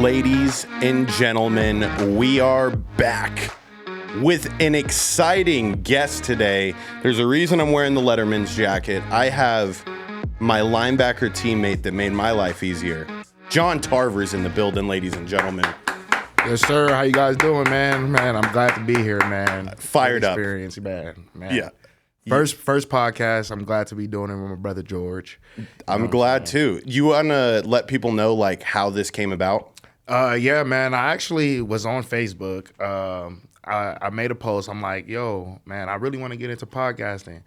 Ladies and gentlemen, we are back with an exciting guest today. There's a reason I'm wearing the Letterman's jacket. I have my linebacker teammate that made my life easier. John Tarver's in the building, ladies and gentlemen. Yes, sir. How you guys doing, man? Man, I'm glad to be here, man. Fired up. Experience, man. Yeah. First podcast. I'm glad to be doing it with my brother George. I'm glad too. You want to let people know like how this came about? Yeah, man. I actually was on Facebook. I made a post. I'm like, yo, man, I really want to get into podcasting.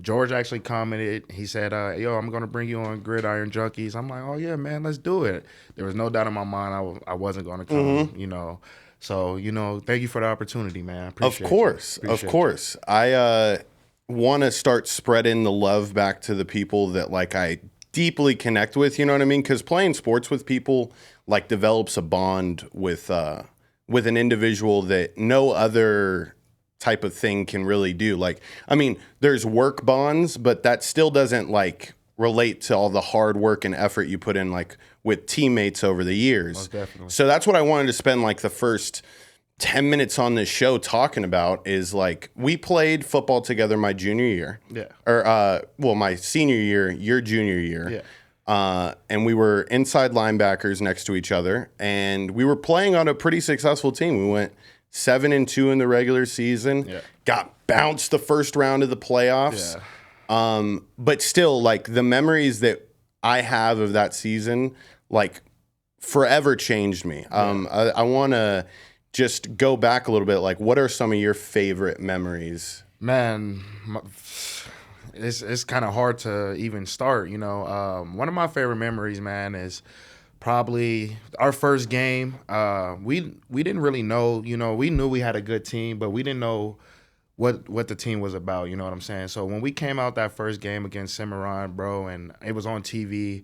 George actually commented. He said, yo, I'm going to bring you on Gridiron Junkeez. I'm like, oh, yeah, man, let's do it. There was no doubt in my mind I wasn't going to come, you know. So, you know, thank you for the opportunity, man. I appreciate it. Of course. I want to start spreading the love back to the people that, like, I deeply connect with, you know what I mean? Because playing sports with people, like, develops a bond with an individual that no other type of thing can really do. Like, I mean, there's work bonds, but that still doesn't, like, relate to all the hard work and effort you put in, like, with teammates over the years. Most definitely. So that's what I wanted to spend, like, the first 10 minutes on this show talking about is, like, we played football together my junior year. Yeah. Or, my senior year, your junior year. Yeah. And we were inside linebackers next to each other, and we were playing on a pretty successful team. We went 7-2 in the regular season, got bounced the first round of the playoffs. Yeah. But still, like, the memories that I have of that season, like, forever changed me. I want to just go back a little bit. Like, what are some of your favorite memories? Man, it's kind of hard to even start, you know. One of my favorite memories, man, is probably our first game. We didn't really know, you know, we knew we had a good team, but we didn't know what the team was about, you know what I'm saying? So when we came out that first game against Cimarron, bro, and it was on TV,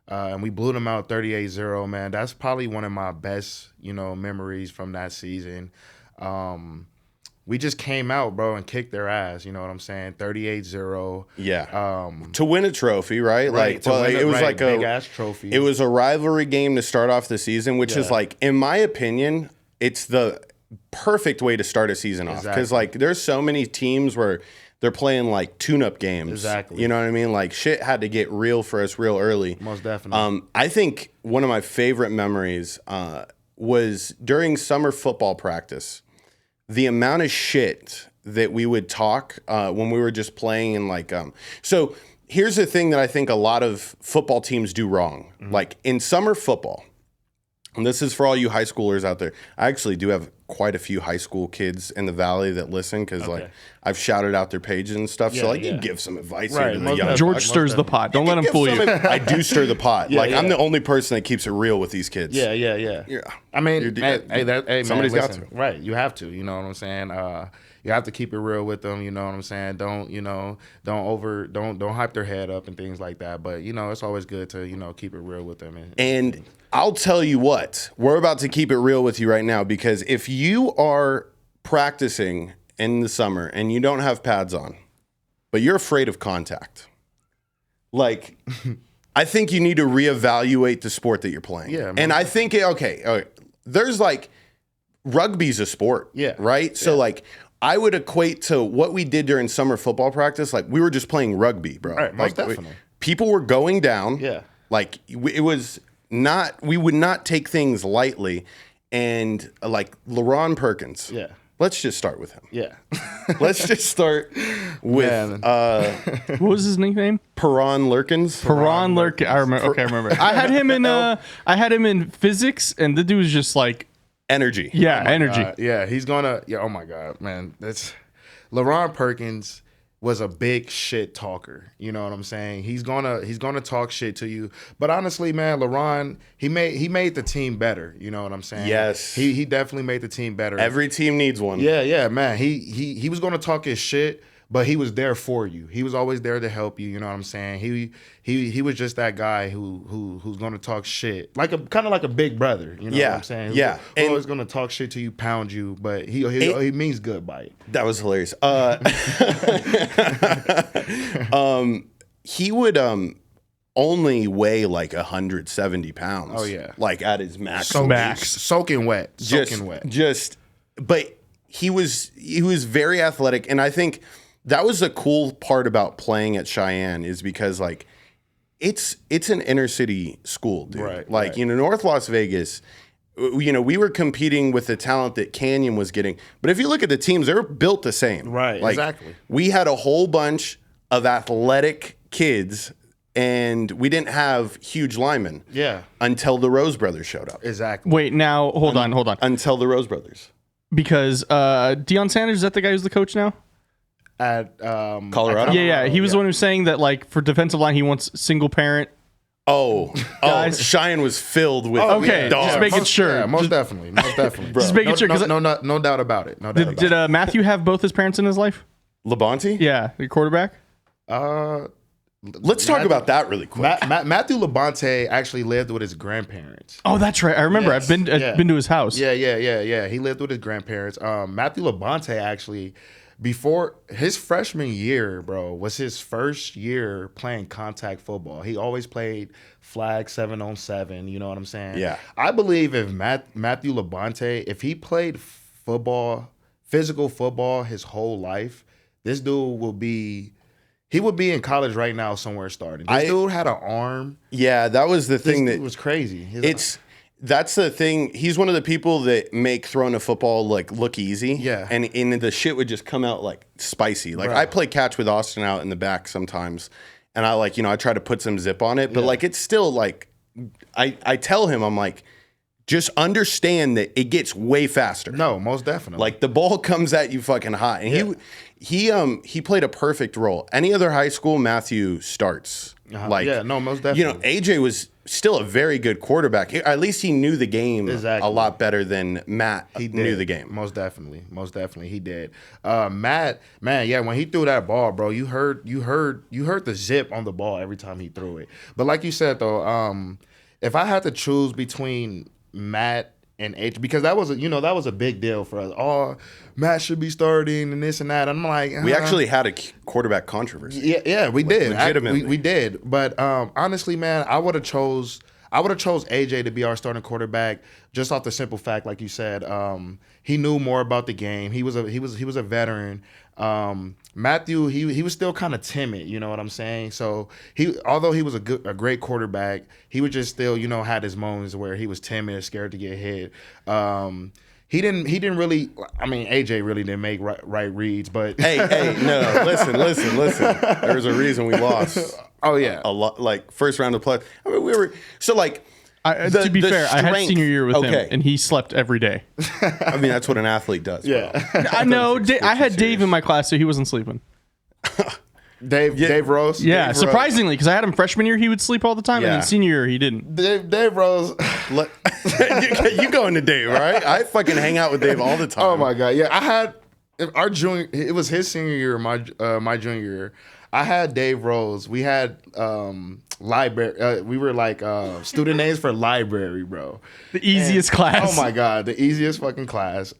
and we blew them out 38-0, man, that's probably one of my best, you know, memories from that season. We just came out, bro, and kicked their ass. You know what I'm saying? 38-0. Yeah. To win a trophy, right? Right. It was like a big-ass trophy. It was a rivalry game to start off the season, which is, like, in my opinion, it's the perfect way to start a season off. Because, like, there's so many teams where they're playing, like, tune-up games. Exactly. You know what I mean? Like, shit had to get real for us real early. Most definitely. I think one of my favorite memories was during summer football practice. The amount of shit that we would talk when we were just playing and, like, so here's the thing that I think a lot of football teams do wrong. Mm-hmm. Like, in summer football, and this is for all you high schoolers out there. I actually do have quite a few high school kids in the Valley that listen because, like, I've shouted out their pages and stuff. So, like, you give some advice here to the young George stirs the pot. Don't let him fool you. I do stir the pot. I'm the only person that keeps it real with these kids. Yeah. I mean, somebody's got to. Right, you have to. You know what I'm saying? You have to keep it real with them. You know what I'm saying? Don't hype their head up and things like that. But, you know, it's always good to, you know, keep it real with them. And I'll tell you what, we're about to keep it real with you right now, because if you are practicing in the summer and you don't have pads on, but you're afraid of contact, like, I think you need to reevaluate the sport that you're playing. Yeah. And I think, there's, like, rugby's a sport. Yeah. Right? So, like, I would equate to what we did during summer football practice, like, we were just playing rugby, bro. Right, most like, definitely. People were going down. Yeah. Like, it was not, we would not take things lightly. And, like, LaRon Perkins. Yeah. Let's just start with him. Yeah. Let's just start with what was his nickname? Perron Lurkins. Perron Lurkins. I remember. Okay, I remember. I had him in physics, and the dude was just like energy. Yeah, energy. Yeah, he's gonna. Yeah, oh my god, man, that's LaRon Perkins was a big shit talker. You know what I'm saying? He's gonna talk shit to you. But honestly, man, LaRon, he made the team better. You know what I'm saying? Yes. He definitely made the team better. Every team needs one. Yeah, man. He was gonna talk his shit, but he was there for you. He was always there to help you. You know what I'm saying? He was just that guy who's gonna talk shit, like kind of like a big brother. You know what I'm saying? Yeah. Who's always gonna talk shit to you, pound you, but he means good by it. That was hilarious. He would only weigh like 170 pounds. Oh, yeah. Like at his max. Soaking wet. But he was very athletic, and I think that was the cool part about playing at Cheyenne is because like it's an inner city school, dude. Right, like right. you know, North Las Vegas. You know, we were competing with the talent that Canyon was getting. But if you look at the teams, they were built the same. Right, like, exactly. We had a whole bunch of athletic kids, and we didn't have huge linemen. Yeah. Until the Rose Brothers showed up. Exactly. Wait, now hold on. Until the Rose Brothers. Because Deion Sanders, is that the guy who's the coach now? At Colorado? Yeah. He was the one who was saying that like for defensive line, he wants single parent. Guys. Cheyenne was filled with okay, dogs. just making sure. Yeah, most definitely. Bro. Just making sure. No doubt about it. Did Matthew have both his parents in his life? Labonte? Yeah, the quarterback. Let's talk about that really quick. Matthew Labonte actually lived with his grandparents. Oh, that's right. I remember. Yes. I've been to his house. Yeah. He lived with his grandparents. Matthew Labonte actually, before his freshman year, bro, was his first year playing contact football. He always played flag 7-on-7. You know what I'm saying? Yeah. I believe if Matthew Labonte, if he played football, physical football his whole life, this dude would be in college right now somewhere starting. This dude had an arm. Yeah, that was the thing that was crazy. That's the thing. He's one of the people that make throwing a football like look easy. Yeah. And the shit would just come out like spicy. Like Bro. I play catch with Austin out in the back sometimes, and I like, you know, I try to put some zip on it, but like it's still like I tell him, I'm like, just understand that it gets way faster. No, most definitely. Like the ball comes at you fucking hot. And he played a perfect role. Any other high school, Matthew starts. Like most definitely. You know, AJ was still a very good quarterback. At least he knew the game a lot better than Matt knew the game. Most definitely, he did. Matt, man, yeah, when he threw that ball, bro, you heard the zip on the ball every time he threw it. But like you said though, if I had to choose between Matt and AJ, because that was a big deal for us. Oh, Matt should be starting and this and that. I'm like, we actually had a quarterback controversy. Yeah, we did. Legitimately, we did. But honestly, man, I would have chose AJ to be our starting quarterback just off the simple fact, like you said, he knew more about the game. He was a veteran. Matthew, he was still kind of timid, you know what I'm saying? So although he was a great quarterback, he was just still, you know, had his moments where he was timid, scared to get hit. He didn't really. I mean, AJ really didn't make right reads, but hey, no, listen. There's a reason we lost. Oh yeah, a lot. Like first round of play. I mean, we were so like. To be fair, I had senior year with him, and he slept every day. I mean, that's what an athlete does. Yeah, I know. I had Dave in my class, so he wasn't sleeping. Dave Rose. Yeah, Dave surprisingly, because I had him freshman year, he would sleep all the time, Yeah. and then senior year, he didn't. Dave Rose. You going to Dave, right? I fucking hang out with Dave all the time. Oh my god, yeah. I had our junior. It was his senior year, my junior year. I had Dave Rose. We had library. We were like student names for library, bro. The easiest class. Oh my god, the easiest fucking class.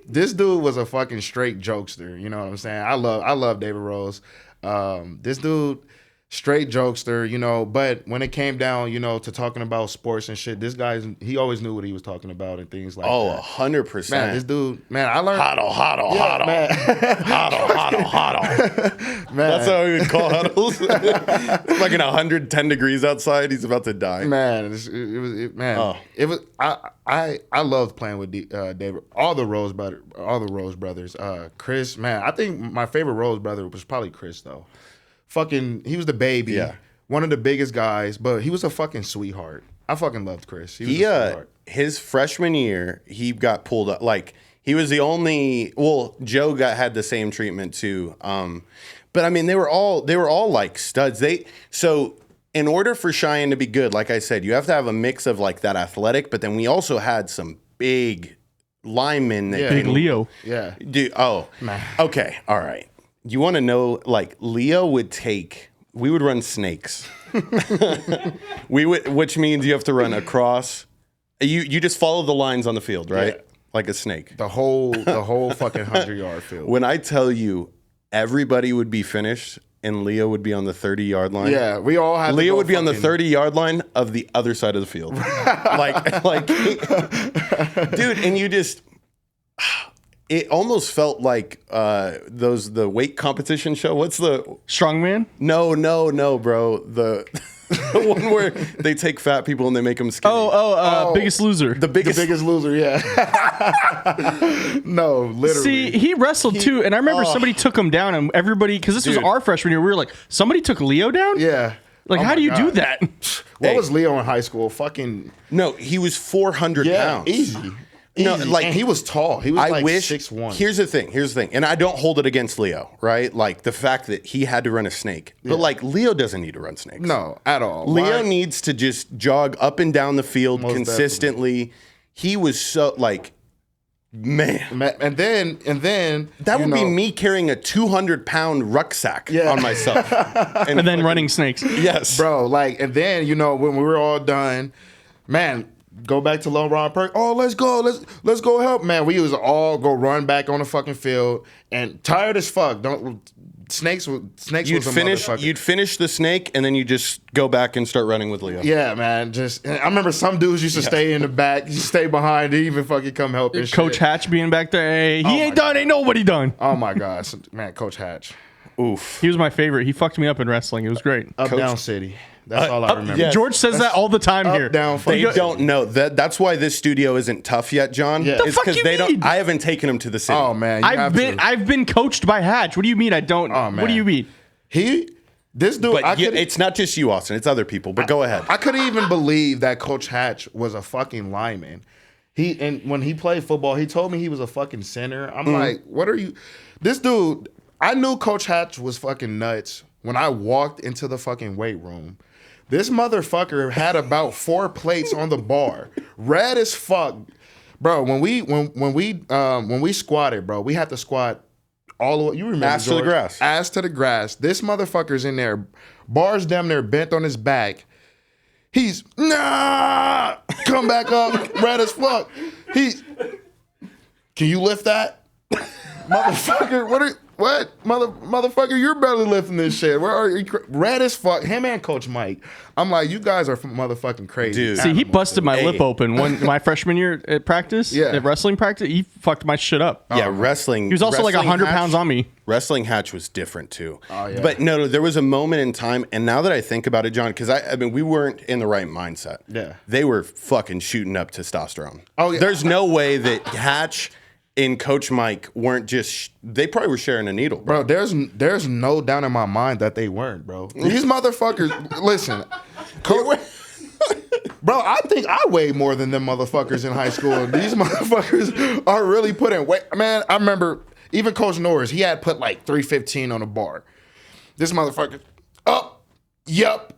This dude was a fucking straight jokester. You know what I'm saying? I love David Rose. This dude, straight jokester, you know, but when it came down, you know, to talking about sports and shit, this guy, he always knew what he was talking about and things like that. Oh, 100%. Man, this dude, man, I learned. Huddle. Man. Huddle. Man. That's how we would call huddles. It's fucking 110 degrees outside. He's about to die. Man, it was. I loved playing with David. All the Rose brothers. Chris, man, I think my favorite Rose brother was probably Chris though. Fucking, he was the baby. Yeah. One of the biggest guys, but he was a fucking sweetheart. I fucking loved Chris. He was a sweetheart. His freshman year, he got pulled up. Like, he was the only. Well, Joe had the same treatment too. But I mean, they were all like studs. So in order for Cheyenne to be good, like I said, you have to have a mix of like that athletic. But then we also had some big linemen. Big Leo. Yeah. Dude. Oh. Man. Okay. All right. You want to know? Like Leo would take. We would run snakes. Which means you have to run across. You just follow the lines on the field, right? Yeah. Like a snake. The whole fucking 100-yard field. When I tell you, everybody would be finished and Leo would be on the 30-yard line. Yeah, we all had. Leo would be on the 30-yard line of the other side of the field. like, dude, and you just. It almost felt like the weight competition show. What's the Strongman? No, bro. The one where they take fat people and they make them skinny. Biggest Loser. The biggest loser. Yeah. No, literally. See, he wrestled too, and I remember somebody took him down, and everybody, because this was our freshman year, we were like, somebody took Leo down. Yeah. Like, how do you do that? What was Leo in high school? Fucking. No, he was 400 pounds. Easy. No, like, and he was tall. He was like 6'1". Here's the thing, and I don't hold it against Leo, right? Like the fact that he had to run a snake, but like Leo doesn't need to run snakes. No, at all. Leo needs to just jog up and down the field consistently. Definitely. He was so like, man, and then that would be me carrying a 200-pound rucksack on myself, and then running snakes. Yes, bro. Like, and then when we were all done, man. Go back to Lone Ron Perk. Oh, let's go help, man. We was all go run back on the fucking field and tired as fuck. Snakes. You'd finish the snake and then you just go back and start running with Leo. Yeah, man. I remember some dudes used to stay in the back, stay behind, didn't even fucking come help. Coach Hatch being back there. Hey, he ain't done. Ain't nobody done. Oh my gosh, man, Coach Hatch. Oof. He was my favorite. He fucked me up in wrestling. It was great. Down City. That's all I remember. Yes. George says that all the time here. Down, they don't know that's why this studio isn't tough yet, John. Yeah. The fuck you mean? I haven't taken him to the city. Oh man, I've been coached by Hatch. What do you mean I don't? Oh, man. What do you mean? This dude. But it's not just you, Austin. It's other people. But go ahead. I couldn't even believe that Coach Hatch was a fucking lineman. When he played football, he told me he was a fucking center. I'm like, what are you? This dude. I knew Coach Hatch was fucking nuts when I walked into the fucking weight room. This motherfucker had about 4 plates on the bar, red as fuck, bro. When we squatted, bro, we had to squat all the way. You remember? Ass to the grass. Ass to the grass. This motherfucker's in there, bars damn near bent on his back. He's come back up, red as fuck. Can you lift that, motherfucker? What? Motherfucker, you're barely lifting this shit. Where are you? Red as fuck. Him and Coach Mike. I'm like, you guys are motherfucking crazy. Dude. See, he busted my lip open my freshman year at practice. Yeah. At wrestling practice, he fucked my shit up. Yeah, wrestling. He was also like 100 pounds on me. Wrestling Hatch was different too. Oh, yeah. But no, there was a moment in time, and now that I think about it, John, because I mean, we weren't in the right mindset. Yeah. They were fucking shooting up testosterone. Oh, yeah. There's no way that Hatch and Coach Mike weren't just, they probably were sharing a needle. Bro, there's no doubt in my mind that they weren't, bro. These motherfuckers, listen. Bro, I think I weighed more than them motherfuckers in high school. These motherfuckers are really putting weight. Man, I remember even Coach Norris, he had put like 315 on a bar. This motherfucker, up, yup.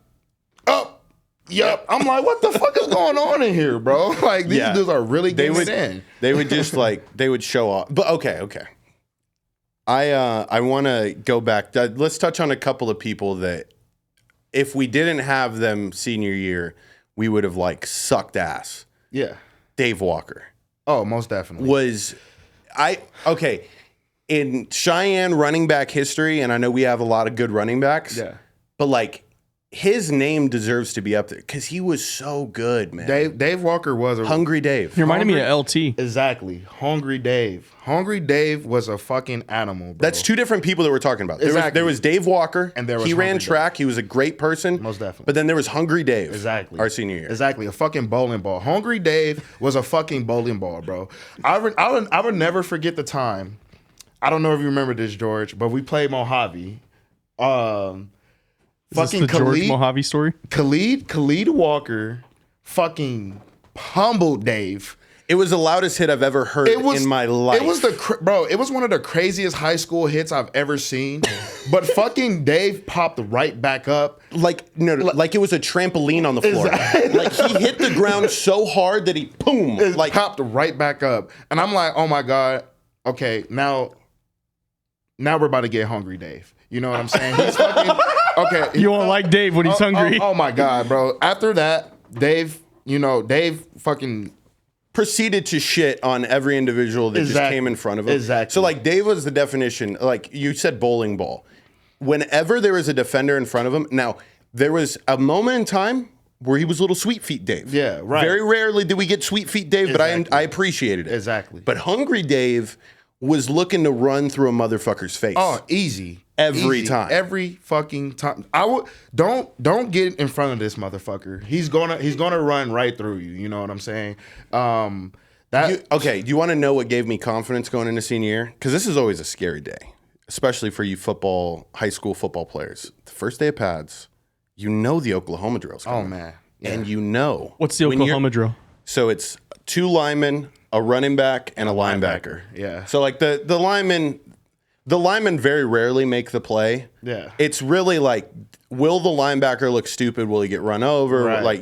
I'm like, what the fuck is going on in here, bro? Like, these dudes are really getting it in. They would just they would show off. But okay. I want to go back. Let's touch on a couple of people that if we didn't have them senior year, we would have sucked ass. Yeah. Dave Walker. Oh, most definitely. In Cheyenne running back history, and I know we have a lot of good running backs. Yeah. But his name deserves to be up there because he was so good, man. Dave Walker was a Hungry Dave. He reminded me of LT. Exactly. Hungry Dave. Hungry Dave was a fucking animal, bro. That's two different people that we're talking about. Exactly. There was Dave Walker. And there was he ran Hungry track. He was a great person. Most definitely. But then there was Hungry Dave. Exactly. Our senior year. Exactly. A fucking bowling ball. Hungry Dave was a fucking bowling ball, bro. I would never forget the time. I don't know if you remember this, George, but we played Mojave. Is this the George Mojave story? Khalid Walker fucking pummeled Dave. It was the loudest hit I've ever heard in my life. It was it was one of the craziest high school hits I've ever seen. But fucking Dave popped right back up. It was a trampoline on the floor. Exactly. He hit the ground so hard that he popped right back up. And I'm like, oh my God, okay, now we're about to get Hungry Dave. You know what I'm saying? He's fucking okay. You won't like Dave when he's hungry. Oh my God, bro. After that, Dave fucking proceeded to shit on every individual that just came in front of him. Exactly. So Dave was the definition. You said bowling ball. whenever there was a defender in front of him, now there was a moment in time where he was little Sweet Feet Dave. Yeah, right. Very rarely did we get Sweet Feet Dave, Exactly. but I appreciated it. Exactly. But Hungry Dave was looking to run through a motherfucker's face. Oh, easy. Every time. Every fucking time. Don't get in front of this motherfucker. He's gonna run right through you. You know what I'm saying? Do you want to know what gave me confidence going into senior year? Because this is always a scary day, especially for you high school football players. The first day of pads, you know the Oklahoma drill's coming. Oh man. Yeah. And you know. What's the Oklahoma drill? So it's 2 linemen, a running back, and a linebacker. Yeah. So like the linemen very rarely make the play. Yeah. It's really like, will the linebacker look stupid? Will he get run over? Right. Like,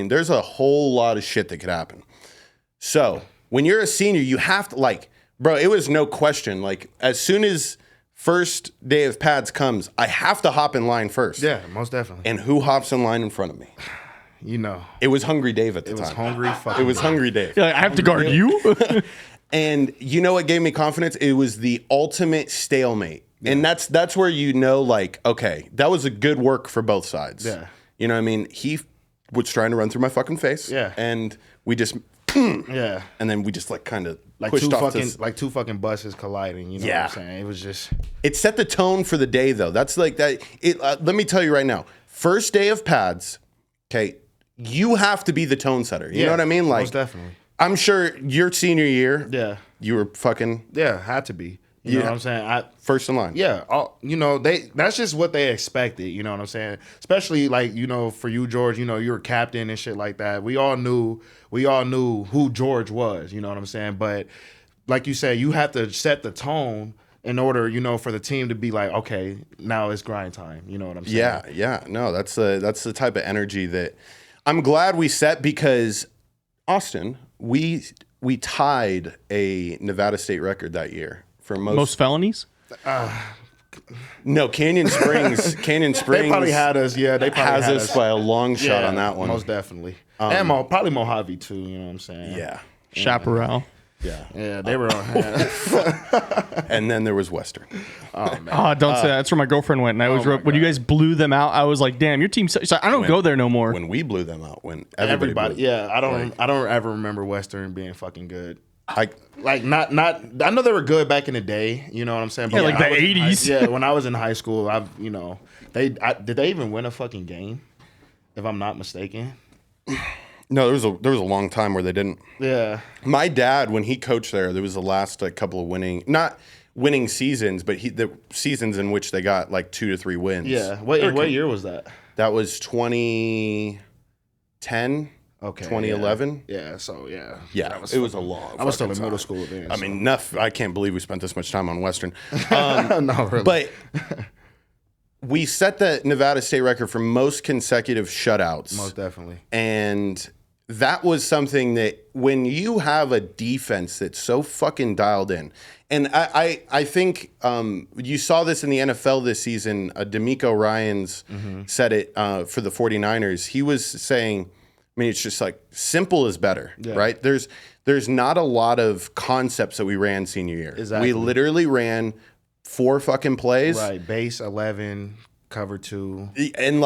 there's a whole lot of shit that could happen. So when you're a senior, you have to bro, it was no question. Like as soon as first day of pads comes, I have to hop in line first. Yeah, most definitely. And who hops in line in front of me? You know. It was Hungry Dave at the time. It was Hungry fucking It was Hungry Dave. You're like, I have to guard you? And you know what gave me confidence? It was the ultimate stalemate. Yeah. And that's where okay, that was a good work for both sides. Yeah. You know what I mean? He was trying to run through my fucking face. Yeah. And we just yeah. And then we just kind of like pushed off two fucking buses colliding, you know what I'm saying? It was just it set the tone for the day though. That's like that let me tell you right now. First day of pads, okay, you have to be the tone setter. You know what I mean? Like most definitely. I'm sure your senior year, yeah, you were fucking had to be. You know what I'm saying? First in line. Yeah, that's just what they expected. You know what I'm saying? Especially for you, George. You were captain and shit like that. We all knew who George was. You know what I'm saying? But like you said, you have to set the tone in order, for the team to be like, okay, now it's grind time. You know what I'm saying? Yeah. No, that's the type of energy that I'm glad we set because Austin, we tied a Nevada State record that year for most felonies. No, Canyon Springs. They probably had us. Yeah, they probably has us by a long shot on that one. Most definitely, and probably Mojave too. You know what I'm saying? Yeah, Chaparral. Yeah, they were on. And then there was Western. Oh man! Oh, don't say that. That's where my girlfriend went, and I was when you guys blew them out. I was like, "Damn, your team." So I don't go there no more. When we blew them out, when everybody blew yeah, I don't ever remember Western being fucking good. Not. I know they were good back in the day. You know what I'm saying? But like the '80s. Yeah, when I was in high school, did they even win a fucking game? If I'm not mistaken. No, there was a long time where they didn't. Yeah. My dad, when he coached there was the last couple of not winning seasons, but the seasons in which they got 2 to 3 wins. Yeah. What year was that? That was 2010. Okay. 2011. Yeah. So yeah. Yeah. It was a long. I was still in time. middle school then. I mean, I can't believe we spent this much time on Western. No, really. But we set the Nevada State record for most consecutive shutouts. Most definitely. And that was something that when you have a defense that's so fucking dialed in, and I think you saw this in the NFL this season. D'Amico Ryans said it for the 49ers. He was saying, it's just simple is better, right? There's not a lot of concepts that we ran senior year. Exactly. We literally ran 4 fucking plays. Right, base 11, cover 2. And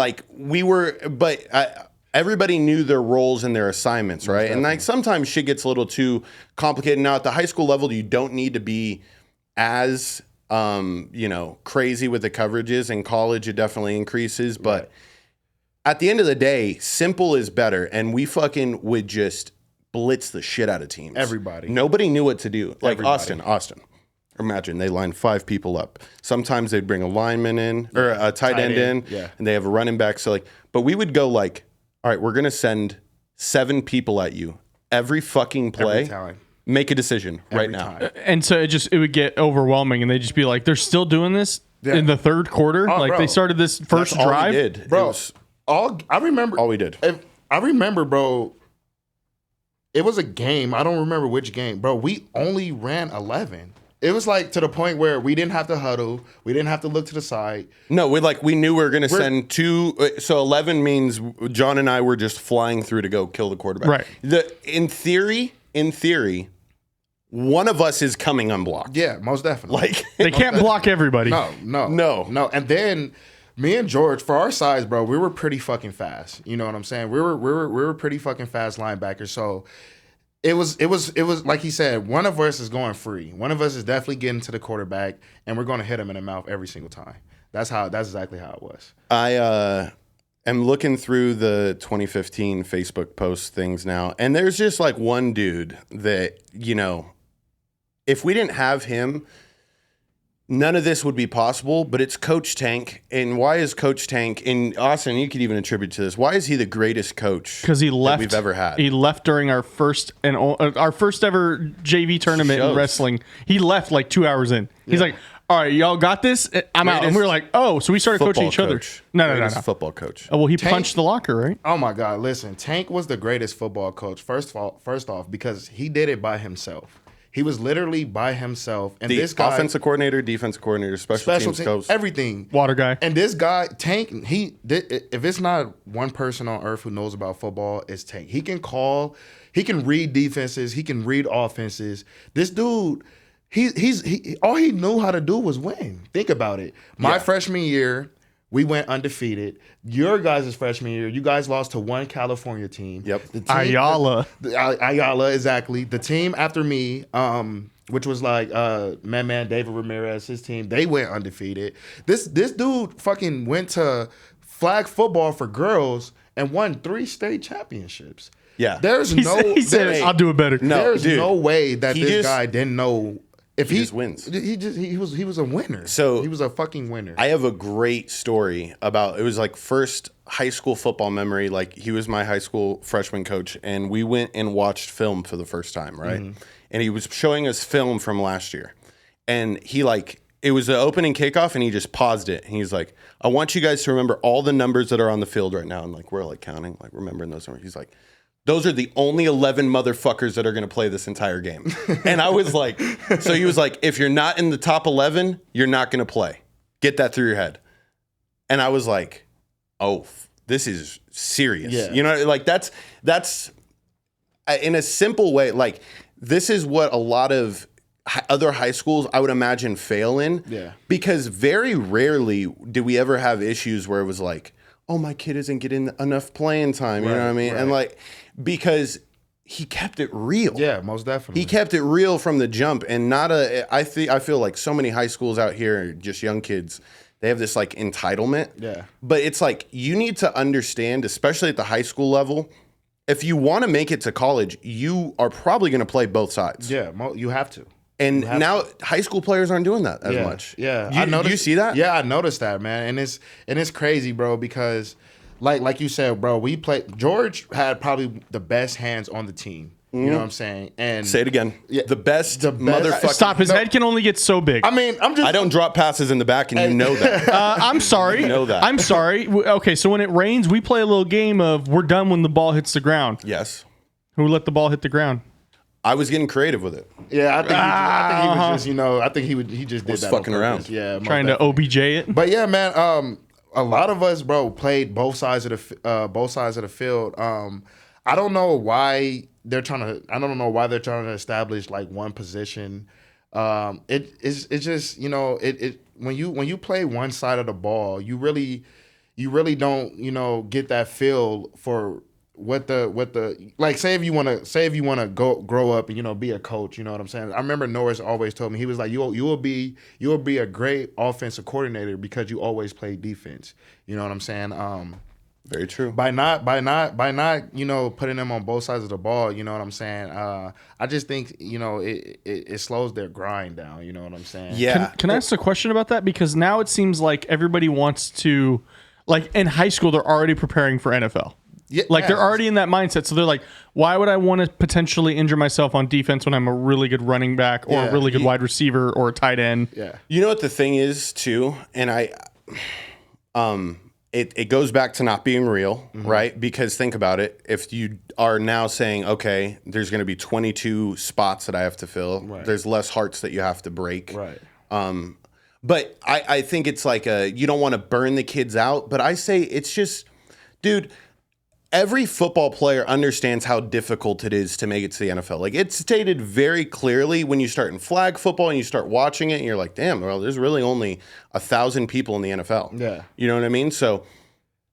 everybody knew their roles and their assignments, right? Definitely. And sometimes shit gets a little too complicated. Now at the high school level, you don't need to be as crazy with the coverages. In college, it definitely increases, but at the end of the day, simple is better. And we fucking would just blitz the shit out of teams. Everybody. Nobody knew what to do. Like Everybody. Austin. Imagine they line 5 people up. Sometimes they'd bring a lineman in or a tight end in, and they have a running back. So but we would go all right, we're gonna send 7 people at you every fucking play. Every time. Make a decision right now. And so it would get overwhelming, and they'd just be like, "They're still doing this in the third quarter." Bro. They started this first That's drive. all we did. Bro, I remember all we did. I remember, bro. It was a game. I don't remember which game, bro. We only ran 11. It was to the point where we didn't have to huddle. We didn't have to look to the side. No, we knew we were going to send 2. So 11 means John and I were just flying through to go kill the quarterback. Right. In theory, one of us is coming unblocked. Yeah, most definitely. Like They can't block everybody. No. And then me and George, for our size, bro, we were pretty fucking fast. You know what I'm saying? We were pretty fucking fast linebackers. So it was like he said, one of us is going free. One of us is definitely getting to the quarterback, and we're going to hit him in the mouth every single time. That's exactly how it was. I am looking through the 2015 Facebook post things now, and there's just like one dude that, you know, if we didn't have him, none of this would be possible, but it's Coach Tank. And why is Coach Tank, and Austin, you could even attribute to this, why is he the greatest coach because he left we've ever had? He left during our first ever JV tournament in wrestling. He left like 2 hours in. He's like, all right, y'all got this? I'm out. And we were like, oh, so we started coaching each other. No. Football coach. Oh, well, he punched the locker, right? Oh my God, listen, Tank was the greatest football coach, first off, because he did it by himself. He was literally by himself. And this guy, offensive coordinator, defensive coordinator, special teams coach, everything. Water guy. And this guy, Tank, if it's not one person on earth who knows about football, it's Tank. He can read defenses, he can read offenses. This dude, he all he knew how to do was win. Think about it. My freshman year, we went undefeated. Your guys' freshman year, you guys lost to one California team. Yep. The team, Ayala. Ayala, exactly. The team after me, which was like man David Ramirez, his team, they went undefeated. This dude fucking went to flag football for girls and won 3 state championships. Yeah. He said, I'll do it better. There's no way that this guy didn't know. If he just wins. He was a winner. So he was a fucking winner. I have a great story about, it was like first high school football memory. Like he was my high school freshman coach, and we went and watched film for the first time, right? Mm-hmm. And he was showing us film from last year. And he it was the opening kickoff, and he just paused it. And he's like, I want you guys to remember all the numbers that are on the field right now. And like, we're like counting, like remembering those numbers. He's like, those are the only 11 motherfuckers that are going to play this entire game. And I was like, so he was like, if you're not in the top 11, you're not going to play. Get that through your head. And I was like, oh, this is serious. Yeah. You know, like that's in a simple way, like this is what a lot of other high schools I would imagine fail in. Yeah. Because very rarely did we ever have issues where it was like, oh, my kid isn't getting enough playing time. You know what I mean? Right. And like, because he kept it real. Yeah, most definitely. He kept it real from the jump, and I feel like so many high schools out here, just young kids, they have this like entitlement. Yeah. But it's like you need to understand, especially at the high school level, if you want to make it to college, you are probably going to play both sides. Yeah, you have to. And now high school players aren't doing that as much. Yeah, I noticed. You see that? Yeah, I noticed that, man. And it's crazy, bro, because like you said, bro, George had probably the best hands on the team. You know what I'm saying? And say it again. Yeah, the best motherfucker. Stop. His head can only get so big. I mean, I don't drop passes in the back, and you know that. I'm sorry. You know that. I'm sorry. Okay, so when it rains, we play a little game of we're done when the ball hits the ground. Yes. Who let the ball hit the ground? I was getting creative with it. Yeah, I think he was just, I think he just did that. Fucking around. Yeah, trying to OBJ it. But yeah, man. A lot of us, bro, played both sides of the field. I don't know why they're trying to establish like one position. It's just when you play one side of the ball, you really don't get that feel for what the like. Say if you want to grow up and be a coach, you know what I'm saying. I remember Norris always told me, he was like, you will be a great offensive coordinator because you always play defense. You know what I'm saying. Very true. By not putting them on both sides of the ball, you know what I'm saying. I just think it slows their grind down. You know what I'm saying. Yeah. Can I ask a question about that? Because now it seems like everybody wants to, like in high school, they're already preparing for NFL. Yeah, they're already in that mindset. So they're like, why would I want to potentially injure myself on defense when I'm a really good running back or a really good wide receiver or a tight end? Yeah. You know what the thing is too, and it goes back to not being real, right? Because think about it. If you are now saying, okay, there's going to be 22 spots that I have to fill. Right. There's less hearts that you have to break. Right. But I think it's like you don't want to burn the kids out. But I say it's just, dude, every football player understands how difficult it is to make it to the NFL. Like, it's stated very clearly when you start in flag football and you start watching it and you're like, damn, well, there's really only 1,000 people in the NFL. Yeah. You know what I mean? So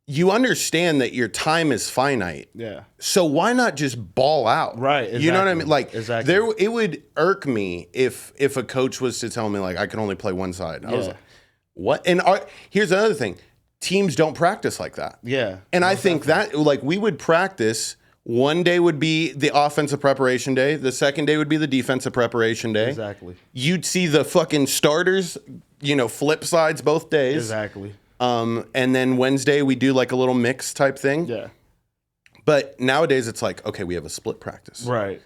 you understand that your time is finite. Yeah. So why not just ball out? Right. Exactly. You know what I mean? Like, exactly. it would irk me if a coach was to tell me, like, I can only play one side. I was like, what? And here's another thing. Teams don't practice like that. Yeah. And I think that, like, we would practice. One day would be the offensive preparation day. The second day would be the defensive preparation day. Exactly. You'd see the fucking starters, flip sides both days. Exactly. And then Wednesday we do like a little mix type thing. Yeah. But nowadays it's like, okay, we have a split practice. Right.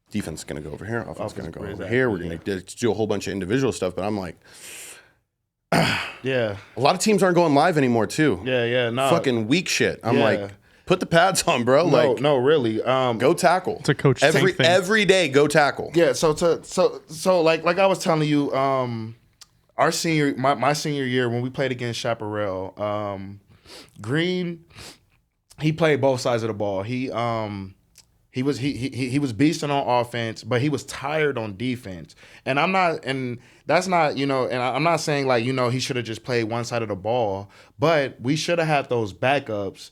Defense is going to go over here. Offense is going to go over exactly, here. We're going to do a whole bunch of individual stuff. But I'm like, yeah. A lot of teams aren't going live anymore too. Yeah. No. Fucking weak shit. I'm like, put the pads on, bro. No, really. Go tackle. It's a coach thing. Every day, go tackle. Yeah. So like I was telling you, our senior, my senior year when we played against Chaparral, Green, he played both sides of the ball. He was beasting on offense, but he was tired on defense. And that's not, and I'm not saying like, he should have just played one side of the ball, but we should have had those backups.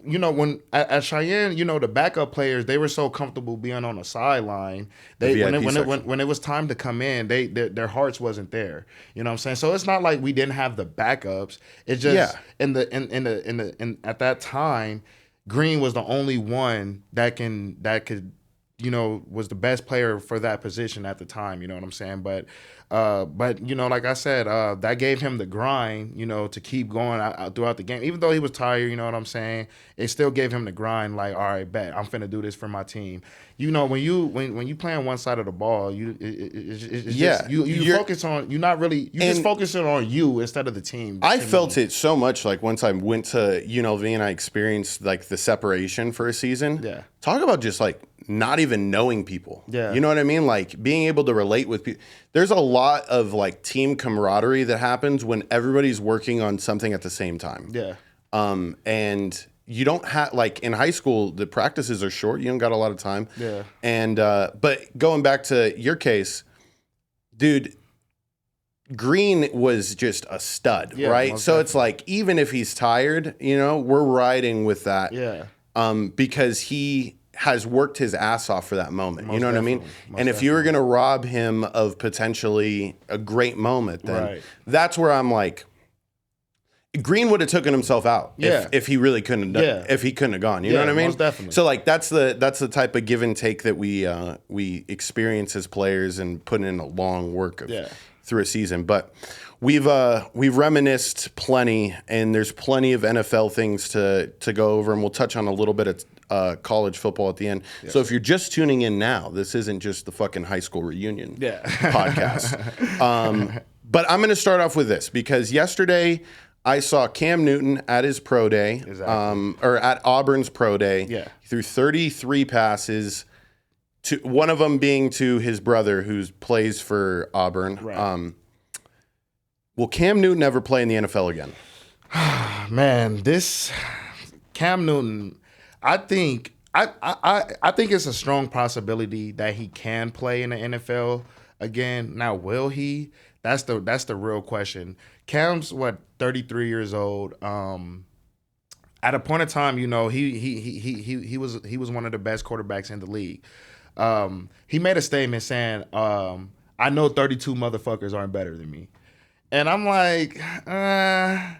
When at Cheyenne, the backup players, they were so comfortable being on the sideline. When it was time to come in, their hearts wasn't there. You know what I'm saying? So it's not like we didn't have the backups. It's just in at that time, Green was the only one that could, was the best player for that position at the time. You know what I'm saying? But like I said, that gave him the grind, to keep going out throughout the game. Even though he was tired, you know what I'm saying? It still gave him the grind. Like, all right, bet I'm finna do this for my team. When you play on one side of the ball, you focus on just focusing on you instead of the team. I felt it so much. Like once I went to UNLV and I experienced like the separation for a season. Yeah. Talk about just like not even knowing people. Yeah. You know what I mean? Like being able to relate with people. There's a lot of like team camaraderie that happens when everybody's working on something at the same time. Yeah. And you don't have, like in high school, the practices are short. You don't got a lot of time. Yeah. And, but going back to your case, dude, Green was just a stud, right? So definitely. It's like, even if he's tired, we're riding with that. Yeah. Because he has worked his ass off for that moment. You know what I mean? And if Most you were going to rob him of potentially a great moment, then that's where I'm like, Green would have taken himself out if he really couldn't have if he couldn't have gone. You know what I mean? Most definitely. So like that's the type of give and take that we experience as players and putting in a long work through a season. But we've reminisced plenty, and there's plenty of NFL things to go over, and we'll touch on a little bit of college football at the end. Yes. So if you're just tuning in now, this isn't just the fucking high school reunion podcast. But I'm going to start off with this because yesterday I saw Cam Newton at his pro day, or at Auburn's pro day. Yeah. He threw 33 passes, to one of them being to his brother who plays for Auburn. Right. Will Cam Newton ever play in the NFL again? Man, this Cam Newton, I think it's a strong possibility that he can play in the NFL again. Now, will he? That's the real question. Cam's 33 years old. At a point in time, he was one of the best quarterbacks in the league. He made a statement saying, "I know 32 motherfuckers aren't better than me," and I'm like, I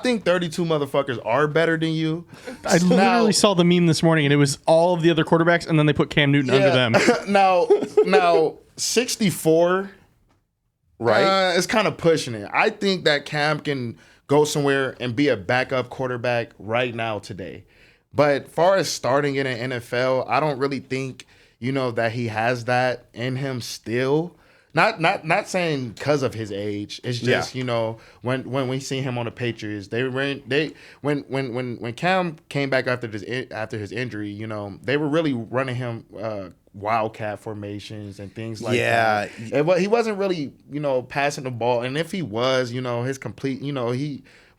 think 32 motherfuckers are better than you. I literally saw the meme this morning, and it was all of the other quarterbacks, and then they put Cam Newton under them. now 64. Right. It's kind of pushing it. I think that Cam can go somewhere and be a backup quarterback right now today. But far as starting in an NFL, I don't really think, that he has that in him still. Not saying because of his age. It's just, when we see him on the Patriots, when Cam came back after his injury, they were really running him wildcat formations and things like that. He wasn't really, passing the ball. And if he was, his complete,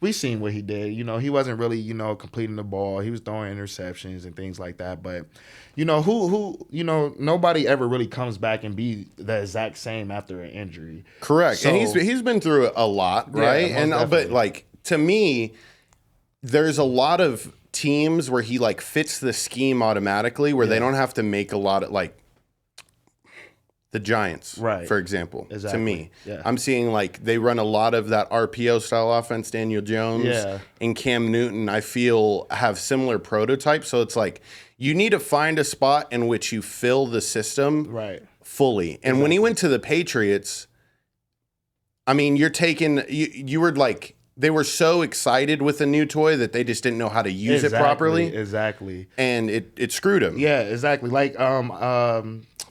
we seen what he did. You know, he wasn't really, you know, completing the ball. He was throwing interceptions and things like that. But, you know, you know, nobody ever really comes back and be the exact same after an injury. Correct. So, and he's been through a lot, right? Yeah, and definitely. But like to me, there's a lot of teams where he like fits the scheme automatically, where they don't have to make a lot of like the Giants, right? For example, exactly. To me, yeah. I'm seeing like they run a lot of that RPO style offense. Daniel Jones and Cam Newton, I feel, have similar prototypes. So it's like you need to find a spot in which you fill the system fully. And when he went to the Patriots, I mean, you were like, they were so excited with a new toy that they just didn't know how to use it properly. Exactly. And it screwed him. Yeah, exactly. Like,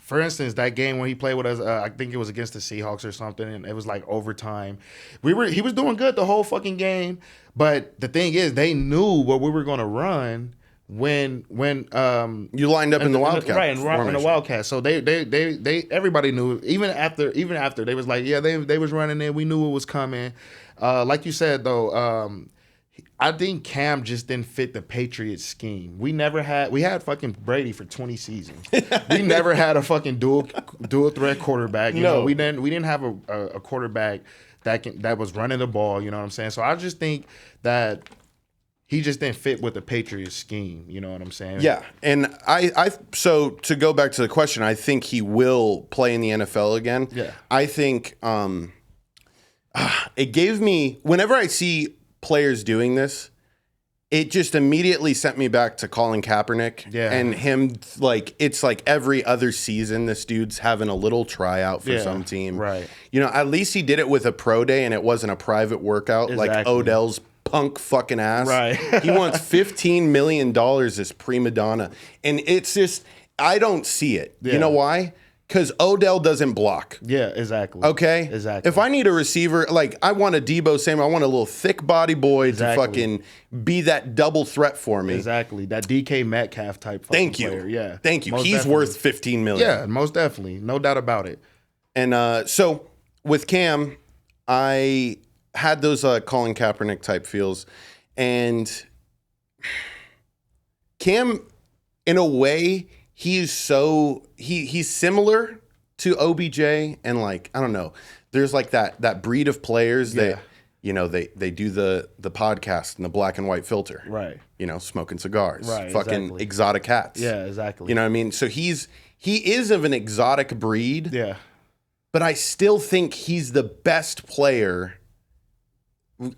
for instance, that game when he played with us, I think it was against the Seahawks or something, and it was like overtime. He was doing good the whole fucking game, but the thing is, they knew what we were going to run when you lined up in the Wildcat, right? In the Wildcat. So they everybody knew. Even after they was like, yeah, they was running it. We knew it was coming. Like you said though. I think Cam just didn't fit the Patriots scheme. We had fucking Brady for 20 seasons. We never had a fucking dual threat quarterback. You know, we didn't have a quarterback that was running the ball. You know what I'm saying? So I just think that he just didn't fit with the Patriots scheme. You know what I'm saying? Yeah, and so to go back to the question, I think he will play in the NFL again. Yeah, I think it gave me, whenever I see players doing this, it just immediately sent me back to Colin Kaepernick and him. Like, it's like every other season, this dude's having a little tryout for some team. Right. You know, at least he did it with a pro day and it wasn't a private workout like Odell's punk fucking ass. Right. He wants $15 million as prima donna. And it's just, I don't see it. Yeah. You know why? Because Odell doesn't block. Yeah, exactly. Okay? Exactly. If I need a receiver, like I want a Debo Samuel, I want a little thick body boy to fucking be that double threat for me. Exactly. That DK Metcalf type fucking player. Yeah. Thank you. Most He's definitely. worth $15 million. Yeah, most definitely. No doubt about it. And so with Cam, I had those Colin Kaepernick type feels. And Cam, in a way, he's similar to OBJ, and like, I don't know, there's like that breed of players that, you know, they do the podcast and the black and white filter, right? You know, smoking cigars, right? Fucking exotic cats, yeah, exactly. You know what I mean? So he is of an exotic breed, yeah. But I still think he's the best player.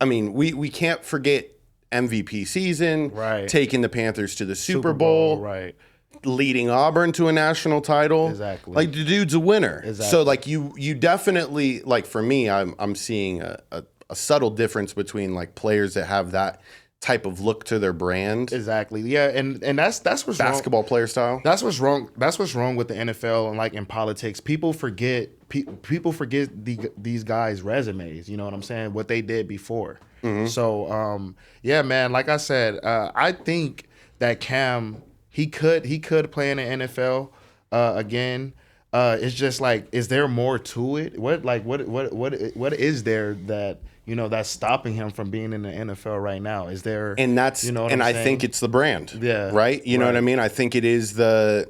I mean, we can't forget MVP season, right? Taking the Panthers to the Super Bowl, right? Leading Auburn to a national title. Exactly. Like, the dude's a winner. Exactly. So like you definitely, like, for me, I'm seeing a subtle difference between like players that have that type of look to their brand. Exactly. Yeah, and that's what's basketball wrong. Player style. That's what's wrong. That's what's wrong with the NFL and like in politics. People forget these guys' resumes. You know what I'm saying? What they did before. Mm-hmm. So yeah, man. Like I said, I think that Cam he could play in the NFL again. It's just like, is there more to it? What is there that, you know, that's stopping him from being in the NFL right now? Is there? And that's, you know, and I think it's the brand. Yeah. Right. You know what I mean? I think it is the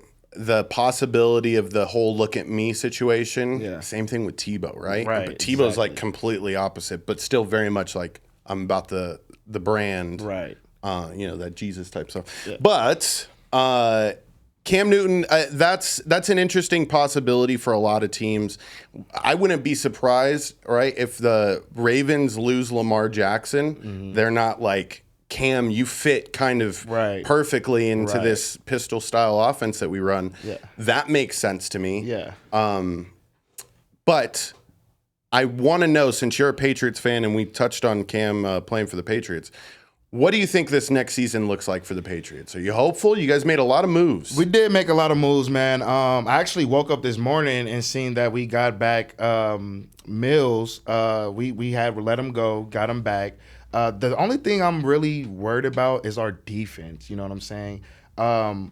possibility of the whole look at me situation. Yeah. Same thing with Tebow, right? Right. But Tebow's like completely opposite, but still very much like, I'm about the brand. Right. You know, that Jesus type stuff. Yeah. But Cam Newton, that's an interesting possibility for a lot of teams. I wouldn't be surprised, right, if the Ravens lose Lamar Jackson. Mm-hmm. They're not like, Cam, you fit kind of perfectly into this pistol style offense that we run. Yeah. That makes sense to me. Yeah. But I want to know, since you're a Patriots fan and we touched on Cam playing for the Patriots, what do you think this next season looks like for the Patriots? Are you hopeful? You guys made a lot of moves. We did make a lot of moves, man. I actually woke up this morning and seen that we got back Mills. We had let him go, got him back. The only thing I'm really worried about is our defense. You know what I'm saying? Our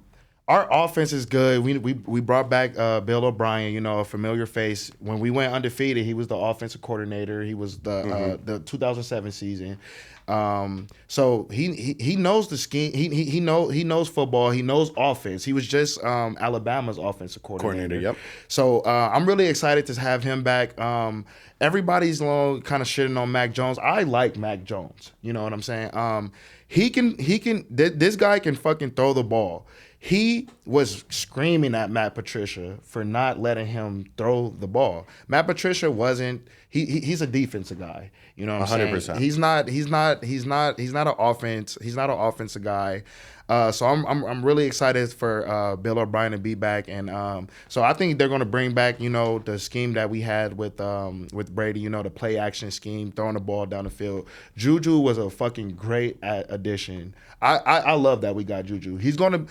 our offense is good. We brought back Bill O'Brien, a familiar face. When we went undefeated, he was the offensive coordinator. He was the 2007 season. So he knows the scheme. He knows football. He knows offense. He was just Alabama's offensive coordinator. Yep. So I'm really excited to have him back. Everybody's kind of shitting on Mac Jones. I like Mac Jones. You know what I'm saying? This guy can fucking throw the ball. He was screaming at Matt Patricia for not letting him throw the ball. Matt Patricia wasn't. He's a defensive guy. You know what I'm 100%. Saying? He's not an offense. He's not an offensive guy. So I'm really excited for Bill O'Brien to be back, and so I think they're going to bring back the scheme that we had with Brady, the play action scheme, throwing the ball down the field. Juju was a fucking great addition. I love that we got Juju. He's gonna.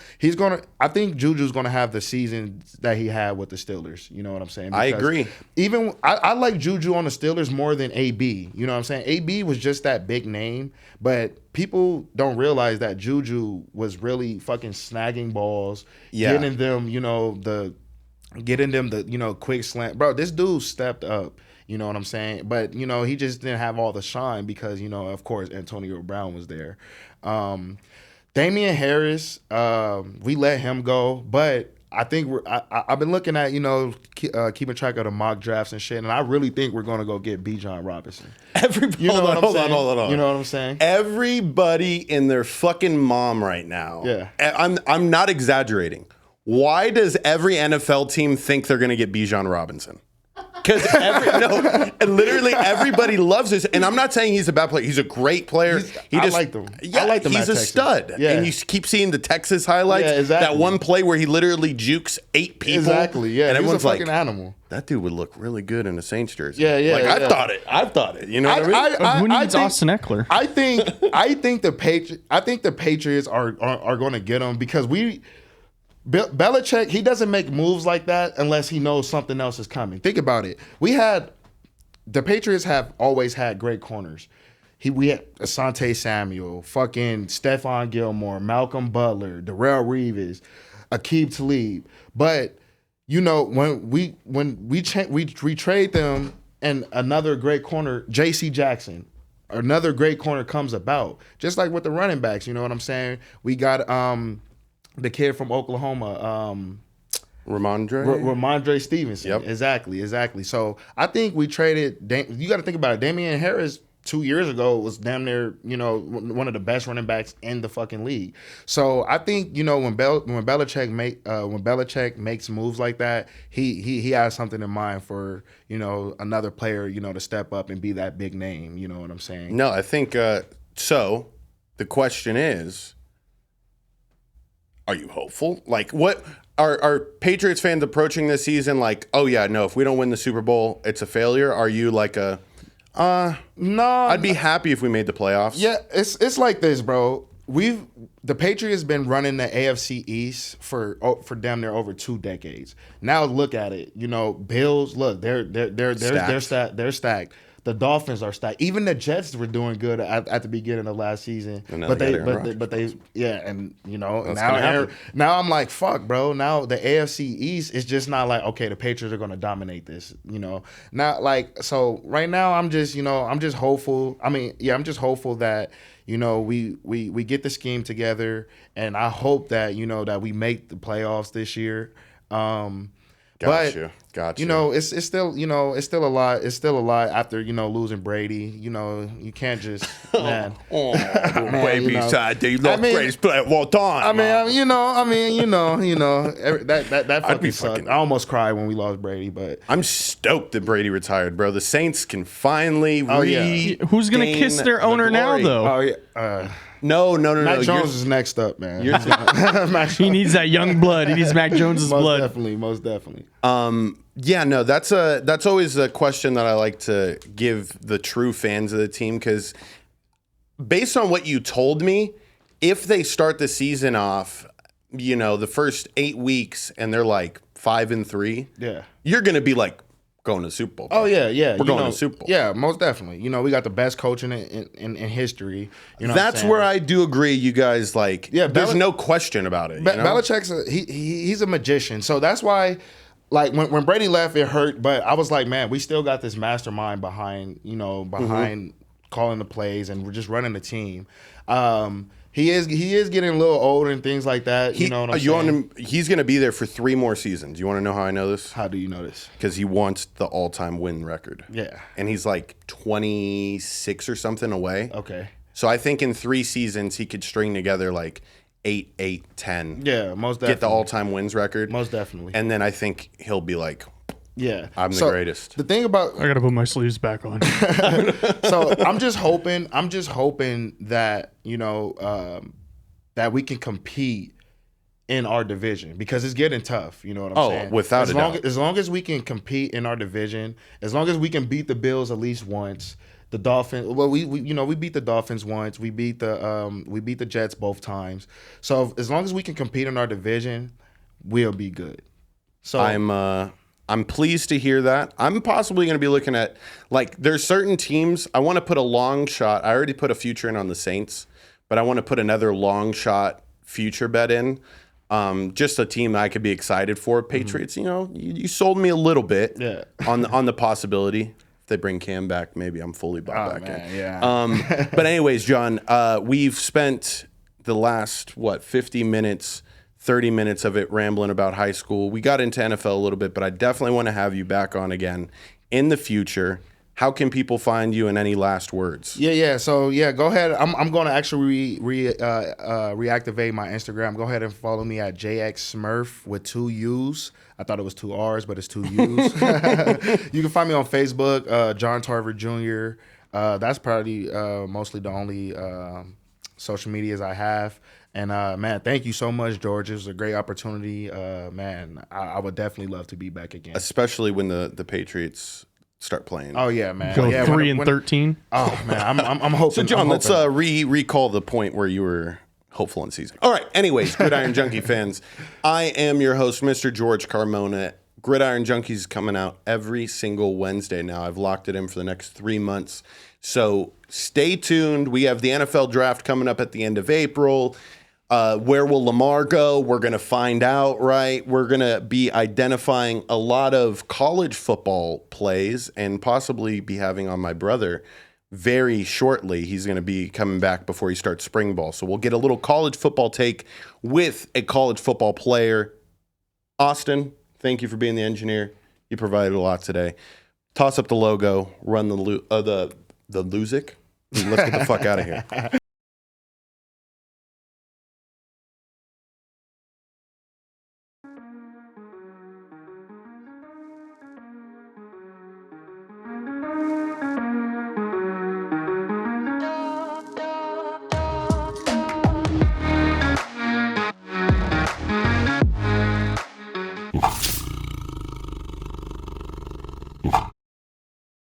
I think Juju's gonna have the season that he had with the Steelers. You know what I'm saying? Because I agree. Even I like Juju on the Steelers more than AB. You know what I'm saying? AB was just that big name, but people don't realize that Juju was really fucking snagging balls, getting them, the quick slant. Bro, this dude stepped up. You know what I'm saying? But, he just didn't have all the shine because, of course, Antonio Brown was there. Damian Harris, we let him go, but I think I've been looking at, keeping track of the mock drafts and shit, and I really think we're going to go get Bijan Robinson. Hold on. You know what I'm saying? Everybody in their fucking mom right now. Yeah. I'm not exaggerating. Why does every NFL team think they're going to get Bijan Robinson? Because literally everybody loves this, and I'm not saying he's a bad player. He's a great player. I like him. Yeah, I like him. He's a stud. Yeah. And you keep seeing the Texas highlights. Yeah, exactly. That one play where he literally jukes 8 people. Exactly. Yeah, and he's everyone's a fucking like, animal. That dude would look really good in a Saints jersey. Yeah. I've thought it. You know what I mean? Who needs Austin Eckler? I think the Patriots are going to get him because Belichick, he doesn't make moves like that unless he knows something else is coming. Think about it. The Patriots have always had great corners. We had Asante Samuel, fucking Stephon Gilmore, Malcolm Butler, Darrell Reeves, Aqib Talib. But when we trade them and another great corner, J.C. Jackson, another great corner comes about. Just like with the running backs, you know what I'm saying? We got the kid from Oklahoma, Ramondre Stevenson. Yep. Exactly. So I think we traded. You got to think about it. Damian Harris 2 years ago was damn near one of the best running backs in the fucking league. So I think when Belichick makes moves like that, he has something in mind for another player to step up and be that big name. You know what I'm saying? No, I think so. The question is, are you hopeful? Like, what are Patriots fans approaching this season like, oh yeah, no, if we don't win the Super Bowl, it's a failure? Are you like no, I'd be happy if we made the playoffs? Yeah, it's like this, bro. The Patriots been running the AFC East for damn near over 2 decades. Now look at it. Bills, look, they're stacked. The Dolphins are stacked. Even the Jets were doing good at the beginning of last season, now I'm like, fuck, bro. Now the AFC East is just not like, okay, the Patriots are going to dominate this. Now so right now I'm just hopeful. I'm just hopeful that we get the scheme together, and I hope that that we make the playoffs this year. Gotcha. It's still a lot. It's still a lot after losing Brady. You can't just man. Baby side, they love greatest player of all time. That fucking sucked. I almost cried when we lost Brady, but I'm stoked that Brady retired, bro. The Saints can finally Who's gonna kiss their owner now, though? Oh yeah. No. Mac Jones is next up, man. He needs that young blood. He needs Mac Jones's blood. Most definitely. That's always a question that I like to give the true fans of the team, because based on what you told me, if they start the season off, the first 8 weeks and they're like 5-3, yeah, you're gonna be like, going to the Super Bowl. Oh yeah. We're going to the Super Bowl. Yeah, most definitely. We got the best coach in history. That's where I do agree. You guys there's no question about it. Belichick's he's a magician, so that's why. Like when Brady left, it hurt, but I was like, man, we still got this mastermind behind calling the plays, and we're just running the team. He is getting a little older and things like that. You know what I'm saying? He's going to be there for 3 more seasons. You want to know how I know this? How do you know this? Because he wants the all-time win record. Yeah. And he's like 26 or something away. Okay. So I think in 3 seasons he could string together like 8, 10. Yeah, most definitely. Get the all-time wins record. Most definitely. And then I think he'll be like, yeah, I'm the greatest. The thing about I gotta put my sleeves back on. So I'm just hoping that that we can compete in our division, because it's getting tough. You know what I'm saying? Oh, without a doubt. As long as we can compete in our division, as long as we can beat the Bills at least once. The Dolphins. Well, we beat the Dolphins once. We beat the Jets both times. So as long as we can compete in our division, we'll be good. So I'm pleased to hear that. I'm possibly going to be looking at, there's certain teams I want to put a long shot. I already put a future in on the Saints, but I want to put another long shot future bet in. Just a team that I could be excited for. Patriots. You sold me a little bit. Yeah. on the possibility. They bring Cam back, maybe I'm fully bought back in. Yeah. But anyways, John, we've spent the last 50 minutes, 30 minutes of it rambling about high school. We got into NFL a little bit, but I definitely want to have you back on again in the future. How can people find you, and any last words? Yeah. So go ahead. I'm going to actually reactivate my Instagram. Go ahead and follow me at JXSmurf with 2 U's. I thought it was 2 R's, but it's 2 U's. You can find me on Facebook, John Tarver Jr. That's probably mostly the only social medias I have. And man, thank you so much, George. It was a great opportunity. Man, I would definitely love to be back again, especially when the Patriots start playing. Oh yeah, man. Go yeah, 3-13. Oh man, I'm hoping. So John, let's recall the point where you were hopeful in season. All right. Anyways, Gridiron Junkie fans, I am your host, Mr. George Carmona. Gridiron Junkies is coming out every single Wednesday now. I've locked it in for the next 3 months. So stay tuned. We have the NFL draft coming up at the end of April. Where will Lamar go? We're going to find out, right? We're going to be identifying a lot of college football plays and possibly be having on my brother very shortly. He's going to be coming back before he starts spring ball. So we'll get a little college football take with a college football player. Austin, thank you for being the engineer. You provided a lot today. Toss up the logo, run the Lusic. Let's get the fuck out of here.